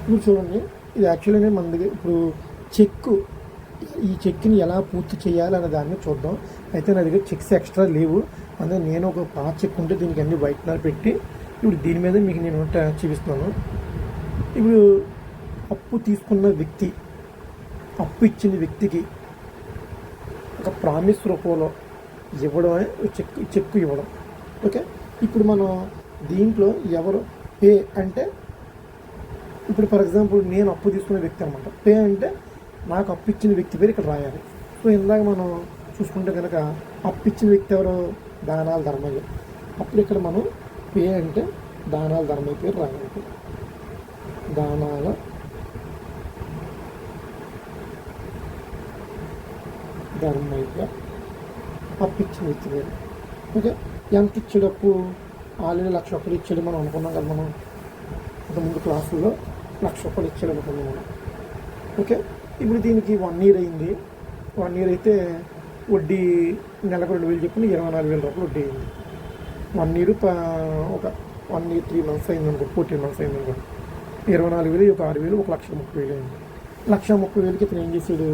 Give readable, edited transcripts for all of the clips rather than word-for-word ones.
ఇప్పుడు చూడండి, ఇది యాక్చువల్గా మన దగ్గర ఇప్పుడు చెక్కు, ఈ చెక్ని ఎలా పూర్తి చేయాలి అనే దాన్ని చూద్దాం. అయితే నా దగ్గర చెక్స్ ఎక్స్ట్రా లేవు, అందుకే నేను ఒక పాత చెక్ ఉంటే దీనికి అన్ని వైట్నర్ పెట్టి ఇప్పుడు దీని మీద మీకు నేను చూపిస్తున్నాను. ఇప్పుడు అప్పు తీసుకున్న వ్యక్తి, అప్పు ఇచ్చిన వ్యక్తికి ఒక ప్రామిస్ రూపంలో ఇవ్వడమే చెక్కు ఇవ్వడం. ఓకే, ఇప్పుడు మనం దీంట్లో ఎవరు పే అంటే, ఇప్పుడు ఫర్ ఎగ్జాంపుల్ నేను అప్పు తీసుకునే వ్యక్తి అనమాట. పే అంటే నాకు అప్పు ఇచ్చిన వ్యక్తి పేరు ఇక్కడ రాయాలి. సో ఇందాక మనం చూసుకుంటే కనుక అప్పు ఇచ్చిన వ్యక్తి ఎవరు? దానాల ధర్మయ్య. అప్పుడు ఇక్కడ మనం పే అంటే దానాల ధర్మయ్య పేరు రాయాలి. దానాల ధర్మయ్య అప్పు ఇచ్చిన వ్యక్తి పేరు. ఓకే, ఎంత ఇచ్చాడు అప్పు? ఆల్రెడీ ₹1,00,000 ఇచ్చాడు మనం అనుకున్నాం కదా. మనం ఇంతకుముందు క్లాసుల్లో ₹1,00,000 ఇచ్చాడు అనుకున్నాం మనం. ఓకే, ఇప్పుడు దీనికి 1 year అయింది. 1 year అయితే వడ్డీ నెలకు 2,000 చెప్పిన ₹24,000 వడ్డీ అయింది. 1 year ఒక 1 year 3 months అయింది అనుకో, 14 months అయింది అనుకో, 24,000 ఒక 6,000 1,30,000 అయింది. 1,30,000కి ఇతను ఏం చేశాడు?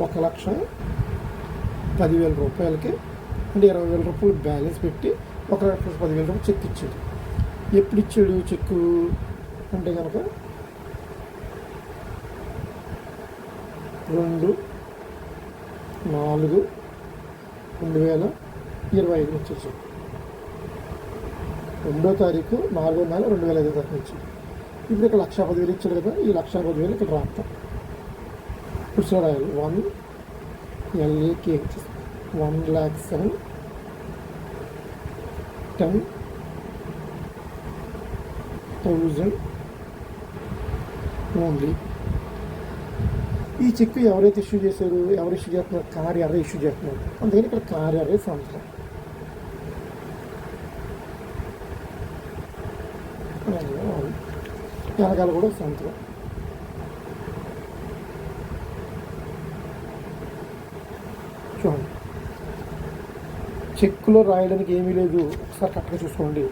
₹1,10,000 అంటే ₹20,000 బ్యాలెన్స్ పెట్టి ₹1,10,000 చెక్ ఇచ్చాడు. ఎప్పుడు ఇచ్చాడు చెక్కు అంటే కనుక 2/4/2025 వచ్చేసి 2వ తారీఖు 4వ నెల 2005 తారీఖు ఇచ్చాడు. ఇప్పుడు ఇక్కడ 1,10,000 ఇచ్చాడు కదా, ఈ 1,10,000 ఇక్కడ రాస్తాం. ఇప్పుడు చూడాలి 1 LAK 1,07,10,000 ఓన్లీ. ఈ చెక్ ఎవరైతే ఇష్యూ చేశారు, ఎవరు ఇష్యూ చేస్తున్నారు? కార్ ఎర్ర ఇష్యూ చేస్తున్నారు. అందుకని ఇక్కడ కార్ ఎర్ర సంవత్సరం వెనకాల కూడా సంవత్సరం. చూడండి, చెక్కులో రాయడానికి ఏమీ లేదు. ఒకసారి కరెక్ట్గా చూసుకోండి.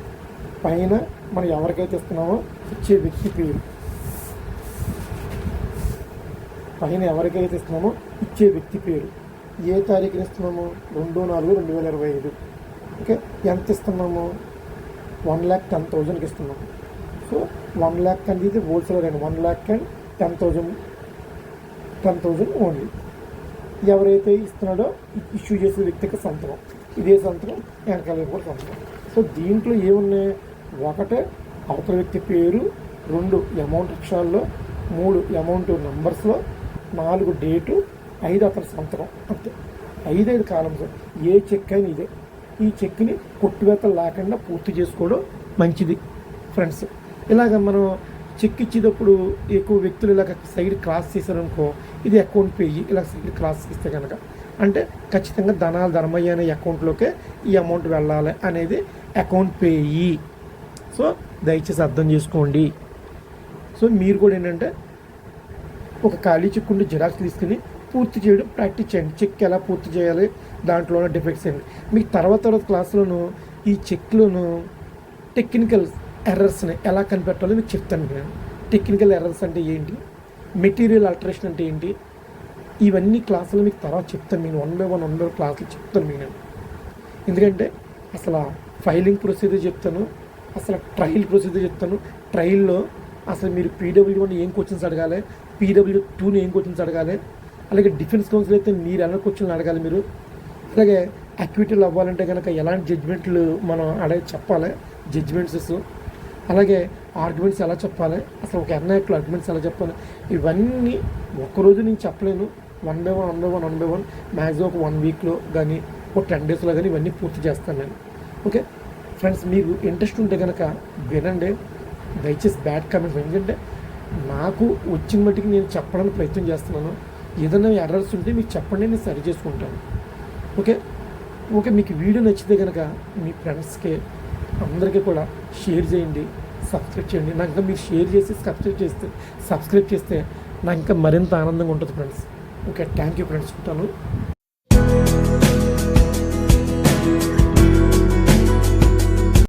పైన మనం ఎవరికైతే ఇస్తున్నామో ఇచ్చే వ్యక్తి పేరు, పైన ఎవరికైతే ఇస్తున్నామో ఇచ్చే వ్యక్తి పేరు, ఏ తారీఖున ఇస్తున్నామో 2/4/2025. ఓకే, ఎంత ఇస్తున్నామో? 1,10,000కి ఇస్తున్నాము. సో 1,00,000 అనేది హోల్సేల్ అండి. 1,10,000 ఓన్లీ. ఎవరైతే ఇస్తున్నాడో ఇష్యూ చేసే వ్యక్తికి సంతకం, ఇదే సంతకం, వెనకాల కూడా సంతకం. సో దీంట్లో ఏమున్నాయి? 1 అవతల వ్యక్తి పేరు, 2 అమౌంట్ అక్షరాల్లో, 3 అమౌంట్ నంబర్స్లో, 4 డేటు, 5 అతని సంతకం. అంతే, 5 కాలమ్స్. ఏ చెక్ అయినా ఇదే. ఈ చెక్ని కొట్టువేతలు లేకుండా పూర్తి చేసుకోవడం మంచిది ఫ్రెండ్స్. ఇలాగ మనం చెక్ ఇచ్చేటప్పుడు ఎక్కువ వ్యక్తులు ఇలాగ సైడ్ క్రాస్ చేశారనుకో, ఇది అకౌంట్ పేయి. ఇలా సైడ్ క్రాస్ ఇస్తే కనుక అంటే ఖచ్చితంగా దానాల ధర్మయ్య అనే అకౌంట్లోకే ఈ అమౌంట్ వెళ్ళాలి అనేది అకౌంట్ పేయి. సో దయచేసి అర్థం చేసుకోండి. సో మీరు కూడా ఏంటంటే ఒక ఖాళీ చెక్ ఉండి జిరాక్స్ తీసుకుని పూర్తి చేయడం ప్రాక్టీస్ చేయండి. చెక్ ఎలా పూర్తి చేయాలి, దాంట్లో డిఫెక్ట్స్ ఏంటి. మీకు తర్వాత క్లాసులోను ఈ చెక్లను టెక్నికల్ ఎర్రర్స్ని ఎలా కనిపెట్టాలో మీకు చెప్తాను నేను. టెక్నికల్ ఎర్రర్స్ అంటే ఏంటి, మెటీరియల్ ఆల్టరేషన్ అంటే ఏంటి, ఇవన్నీ క్లాసులు మీకు తర్వాత చెప్తాను. నేను 1 by 1 క్లాసులు చెప్తాను మీకు నేను. ఎందుకంటే అసలు ఫైలింగ్ ప్రొసీజర్ చెప్తాను, అసలు ట్రయల్ ప్రొసీజర్ చెప్తాను. ట్రయల్లో అసలు మీరు PW1 ఏం క్వశ్చన్స్ అడగాలి, PW2 ఏం క్వశ్చన్స్ అడగాలి, అలాగే డిఫెన్స్ కౌన్సిల్ అయితే మీరు ఎలా క్వశ్చన్లు అడగాలి మీరు, అలాగే యాక్టివిటీలు అవ్వాలంటే కనుక ఎలాంటి జడ్జిమెంట్లు మనం చెప్పాలి, జడ్జిమెంట్స్, అలాగే ఆర్గ్యుమెంట్స్ ఎలా చెప్పాలి, అసలు ఒక ఎన్ఐక్లో ఆర్గ్యుమెంట్స్ ఎలా చెప్పాలి, ఇవన్నీ ఒక్కరోజు నేను చెప్పలేను. 1 by 1 మ్యాక్సిమం ఒక 1 weekలో కానీ ఒక 10 daysలో కానీ ఇవన్నీ పూర్తి చేస్తాను నేను. ఓకే ఫ్రెండ్స్, మీకు ఇంట్రెస్ట్ ఉంటే కనుక వినండి. దయచేసి బ్యాడ్ కామెంట్స్, ఎందుకంటే నాకు వచ్చిన మట్టికి నేను చెప్పడానికి ప్రయత్నం చేస్తున్నాను. ఏదైనా ఎర్రర్స్ ఉంటే మీకు చెప్పండి, నేను సరి చేసుకుంటాను. ఓకే, మీకు వీడియో నచ్చితే కనుక మీ ఫ్రెండ్స్కి అందరికీ కూడా షేర్ చేయండి, సబ్స్క్రైబ్ చేయండి. నాకు ఇంకా మీరు షేర్ చేసి సబ్స్క్రైబ్ చేస్తే నాకు ఇంకా మరింత ఆనందంగా ఉంటుంది friends. Okay, thank you friends. ఉంటాను.